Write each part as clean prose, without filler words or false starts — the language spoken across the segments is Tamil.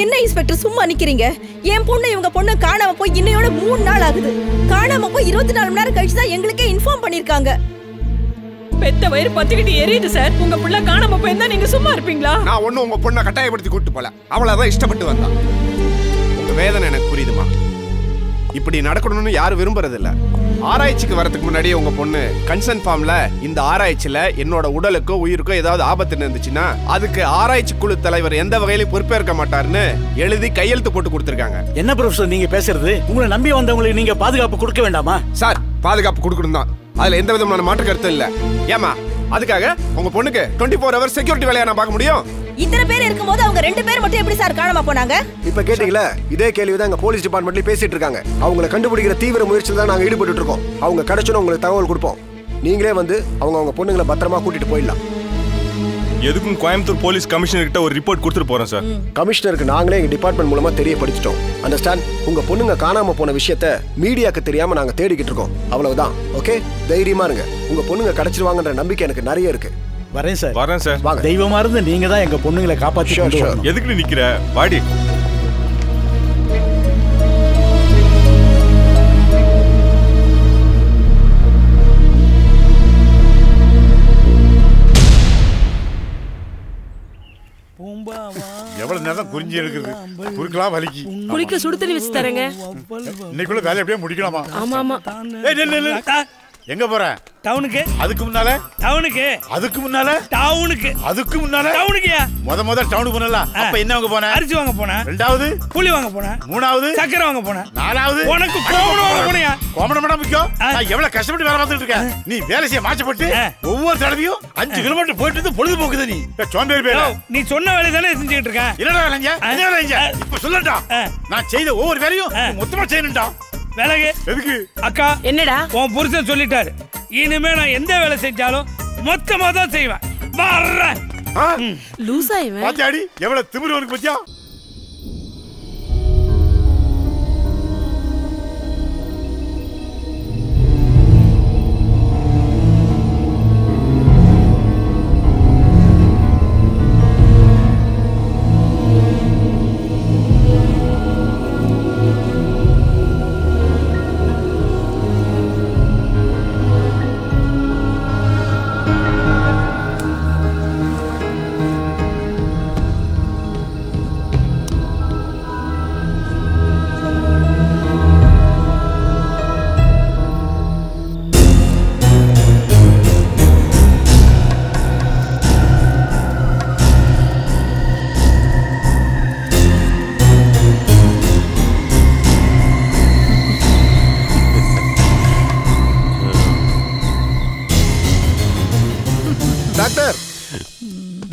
என்ன இன்ஸ்பெக்டர் சும்மா நிக்கிறீங்க? என் பொண்ணு இவங்க பொண்ணு காணாம போய் இன்னையோட 3 நாள் ஆகுது. காணாம போய் 24 மணி நேரம் கழிச்சு தான் எங்களுக்கே இன்ஃபார்ம் பண்ணிருக்காங்க. பெத்த வயிறு பத்திக்கிட்டு எரியுது சார். உங்க புள்ள காணாம போயிருந்தா நீங்க சும்மா இருப்பீங்களா? நான் ஒன்னும் உங்க பொண்ணை கட்டாயப்படுத்தி கூட்டு போல. அவளதான் இஷ்டப்பட்டு வந்தா. உங்க வேதனை எனக்கு புரியுதுமா. இப்படி நடக்கணும்னு யாரும் விரும்புறது இல்ல. ஆராய்ச்சிக்கு வரதுக்கு முன்னாடியே உங்க பொண்ணு கன்சர்ன் ஃபார்ம்ல இந்த ஆராய்ச்சியில என்னோட உடலுக்கோ உயிருக்கோ ஏதாவது ஆபத்து இருந்துச்சுன்னா அதுக்கு ஆராய்ச்சி குழு தலைவர் எந்த வகையிலும் பொறுப்பேற்க மாட்டாருன்னு எழுதி கையெழுத்து போட்டு கொடுத்திருக்காங்க. என்ன ப்ரொஃபசர் நீங்க பேசுறது? உங்களை நம்பி வந்தவங்களுக்கு நீங்க பாதுகாப்பு கொடுக்க வேண்டாமா? சார், பாதுகாப்பு கொடுக்கணும் தான். அதுல எந்த விதமான மாற்று கருத்து இல்ல. ஏமா அதுக்காக உங்க பொண்ணுக்கு 24 ஹவர் செக்யூரிட்டி வேலையா நான் பார்க்க முடியும்? இத்தனை பேர் இருக்கும்போது அவங்க 2 பேர் மட்டும் எப்படி சார் காணாம போனாங்க? இப்ப கேட்டீங்களா? இதே கேள்விதான் எங்க போலீஸ் டிபார்ட்மெண்ட்லயே பேசிட்டு இருக்காங்க. அவங்களை கண்டுபிடிக்கிற தீவிர முயற்சியில் தான் நாங்க ஈடுபட்டு இருக்கோம். அவங்க கிடைச்சோன்னு உங்களுக்கு தகவல் கொடுப்போம். நீங்களே வந்து அவங்க பொண்ணுங்களை பத்திரமா கூட்டிட்டு போயிடலாம். எதுக்கும் கோயம்புத்தூர் போலீஸ் கமிஷனர் கிட்ட ஒரு ரிப்போர்ட் கொடுத்துட்டு போறேன் சார். கமிஷனருக்கு நாங்களே எங்க டிபார்ட்மெண்ட் மூலமா தெரியப்படுத்திட்டோம். அண்டர்ஸ்டாண்ட்? உங்க பொண்ணுங்க காணாம போன விஷயத்த மீடியாக்கு தெரியாம நாங்க தேடிக்கிட்டு இருக்கோம். அவ்வளவுதான். ஓகே, தைரியமா இருங்க. உங்க பொண்ணுங்க கிடைச்சிருவாங்கன்ற நம்பிக்கை எனக்கு நிறைய இருக்கு. வரேன் சார். வரேன் சார். தெய்வமா இருந்து நீங்க தான் எங்க பொண்ணுங்களை காப்பாத்தி கொண்டு வரணும். எதுக்கு நிக்கிற? வாடி. எவ்வளவு நேரம் குறிஞ்சி எடுக்குது? குறுக்கலாம் வலிக்கு. குளிக்க சுடு தண்ணி வச்சு தரேங்க. இன்னைக்குள்ள வேலை எப்படியே முடிக்கலாமா? ஆமா ஆமா. எங்க போற? டவுனுக்கு. அதுக்கு முன்னால டவுனுக்கு. அதுக்கு முன்னால டவுனுக்கு. அதுக்கு முன்னால டவுனுக்கு. முத டவுனுக்கு போனல. அப்ப என்ன வாங்க போன? அரிசி வாங்க போன. ரெண்டாவது புளி வாங்க போன. மூணாவது சக்கரை வாங்க போன. நாலாவது உனக்கு கோமணம் வாங்க போனியா? கோமணம் மட்டும் முக்கியம். நான் எவ்வளவு கஷ்டப்பட்டு வேலை பார்த்துட்டு இருக்கேன். நீ வேலை செய்ய மாச்சப்பட்டு ஒவ்வொரு தடவையும் 5 கிலோமீட்டர் போயிட்டு பொழுது போக்குது. நீ சோம்பேறி பேர. நீ சொன்ன வேலைய தானே செஞ்சிட்டு இருக்க. என்னடா வேலைங்க? என்ன வேலைங்க? இப்ப சொல்லடா. நான் செய்த ஒவ்வொரு வேலையும் மொத்தமா செய்யணும்டா. வேலைக்கு எதுக்கு? அக்கா என்னடா? உன் புருஷன் சொல்லிட்டாரு. இனிமே நான் எந்த வேலை செஞ்சாலும் மொத்தமா தான் செய்வேன். வர்றேன். லூசா இவன். பாத்தியாடி எவ்வளவு திமிரு இருக்கு பாத்தியா?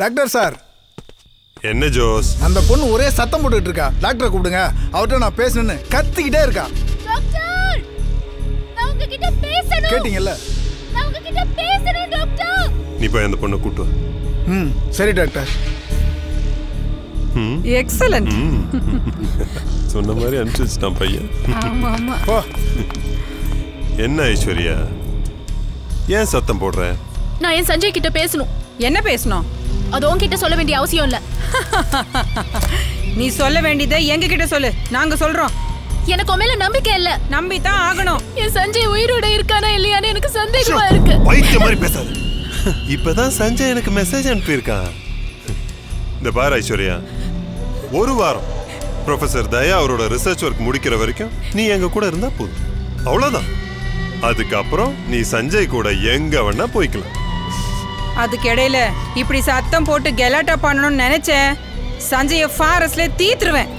Doctor sir. என்ன ஜோஸ்? அந்த பொண்ணு ஒரே சத்தம் போட்டுட்டு இருக்கா. டாக்டரை கூப்பிடுங்க, அவர்கிட்ட நான் பேசணும்னு கத்திக்கிட்டே இருக்கா. டாக்டர், நான் உங்ககிட்ட பேசணும். கேட்டிங்கல்ல? நான் உங்ககிட்ட பேசணும் டாக்டர். நீ போய் அந்த பொண்ணை கூட்டு வா. சரி டாக்டர். எக்ஸலென்ட். சொன்ன மாதிரி அனுப்பிச்சுட்டான் பையன். ஆமா ஆமா. என்ன ஐஸ்வர்யா, ஏன் சத்தம் போடுற? நான் என் சஞ்சய் கிட்ட பேசணும். என்ன பேசணும்? அது உன்கிட்ட சொல்ல வேண்டிய அவசியம் இல்ல. நீ சொல்ல வேண்டியதை எங்க கிட்ட சொல்லு, நாங்க சொல்றோம். எனக்கு மேல நம்பிக்கை இல்ல. நம்பி தான் ஆகணும். என் சஞ்சய் உயிரோட இருக்கானா இல்லையான்னு எனக்கு சந்தேகமா இருக்கு. பைத்தியம் மாதிரி பேசாத. இப்பதான் சஞ்சய் எனக்கு மெசேஜ் அனுப்பியிருக்கான். இந்த பாரு ஐஸ்வர்யா, ஒரு வாரம் ப்ரொஃபசர் தயா அவரோட ரிசர்ச் ஒர்க் முடிக்கிற வரைக்கும் நீ எங்க கூட இருந்தா போதும், அவ்வளவுதான். அதுக்கப்புறம் நீ சஞ்சய் கூட எங்க வேணா போய்க்கலாம். அதுக்கு இடையில இப்படி சத்தம் போட்டு கெலாட்டா பண்ணணும்னு நினைச்சேன், சஞ்சய ஃபாரஸ்ட்ல தீத்துருவேன்.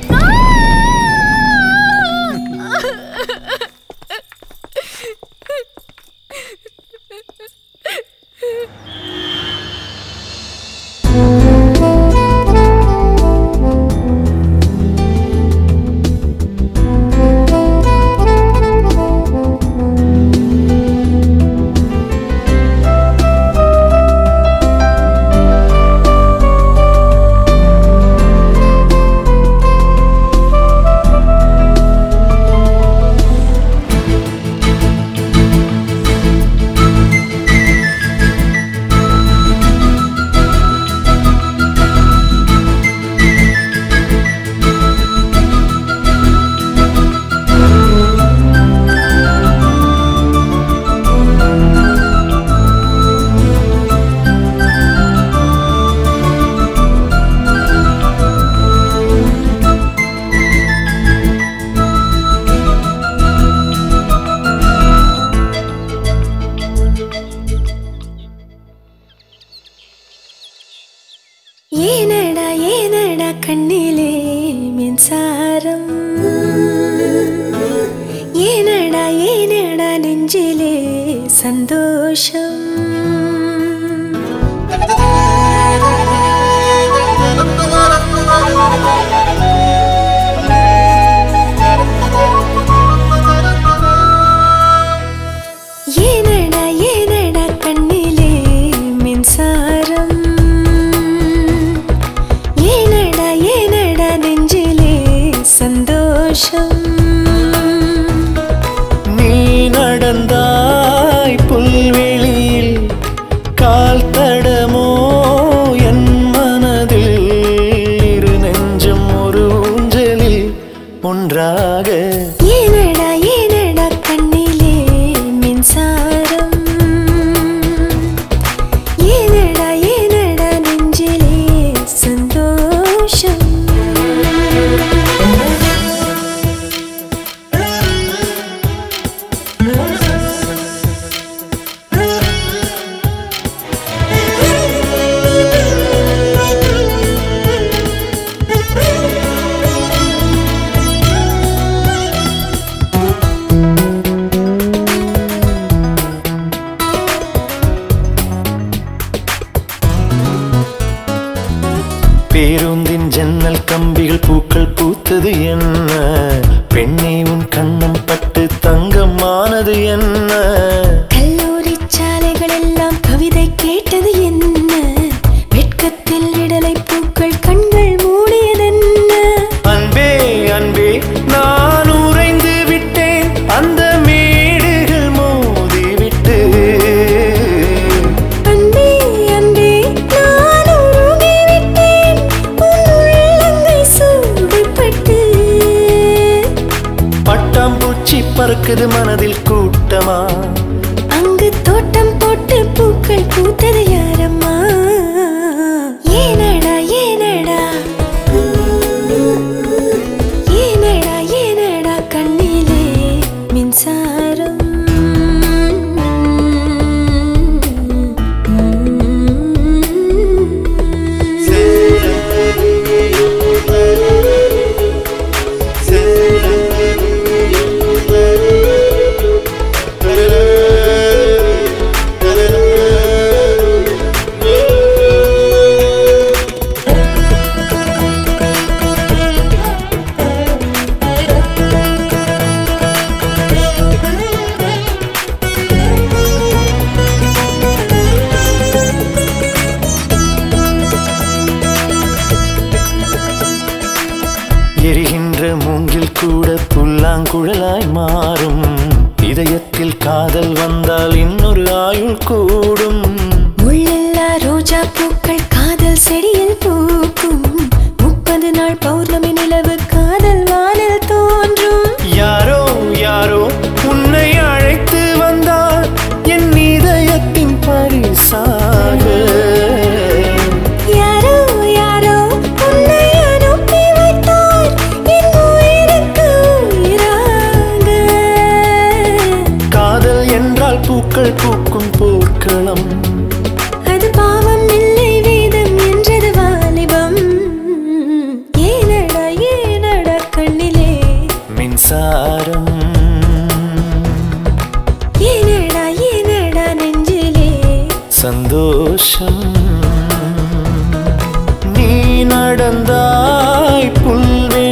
சந்தோஷம். ஏனடா ஏனடா கண்ணிலே மின்சாரம், ஏனடா ஏனடா நெஞ்சிலே சந்தோஷம். நீ நடந்தாய் புல்வெளியில் கால் தடமோ என் மனதில், இரு நெஞ்சம் ஒரு ஊஞ்சலில் ஒன்றாக. ஏனடா ஏனடா கண்ணிலே மின்சாரம், ஏனடா ஏனடா நெஞ்சிலே சந்தோஷம். பேருந்தின் ஜன்னல் கம்பிகள் பூக்கள் பூத்தது என்ன, பெண்ணே உன் கண்ணம் பட்டு தங்கமானது என்ன. கல்லூரி சாலைகள் எல்லாம் கவிதை கேட்டது என்ன, வெட்கத்தில் விடலை பூக்கள் கண்கள் மூடியதென்ன. அன்பே அன்பே நான் உறைந்து விட்டேன் அந்த மேடுகள் மோதிவிட்டு. அன்பே அன்பே நான் உருகிவிட்டேன் உன் உள்ளங்கை சூடுபட்டு. பட்டாம்பூச்சி பறக்குது மனதில் கூட்டமா, அங்கு தோட்டம் போட்டு பூக்கள் பூத்தது யாரம்மா. ஏனடா ஏனடா ஏனடா ஏனடா கண்ணிலே மின்சாரம். எரிகின்ற மூங்கில் கூட புல்லாங்குழலாய் மாறும், இதயத்தில் காதல் வந்தால் இன்னொரு ஆயுள் கூடும். முள்ளில்லா ரோஜா பூக்கள் காதல் செடியில் பூக்கும், 30 நாள் பௌர்ணமி நிலவு காதல் வானில் தோன்றும். யாரோ யாரோ உன்னை அழைத்து வந்தார் என் இதயத்தின் பரிசாக. யாரோ யாரோ உன்னை அனுப்பி வைத்தார் என் உயிருக்கு உயிராக. காதல் என்றால் பூக்கள் பூக்கும் போர்க்களம், அது பாவம் இல்லை வேதம் என்றது வாலிபம். ஏனடா ஏனடா கண்ணிலே மின்சாரம். ஏனடா ஏனடா நெஞ்சிலே சந்தோஷம். நீ நடந்தாய் புல்வெளியில்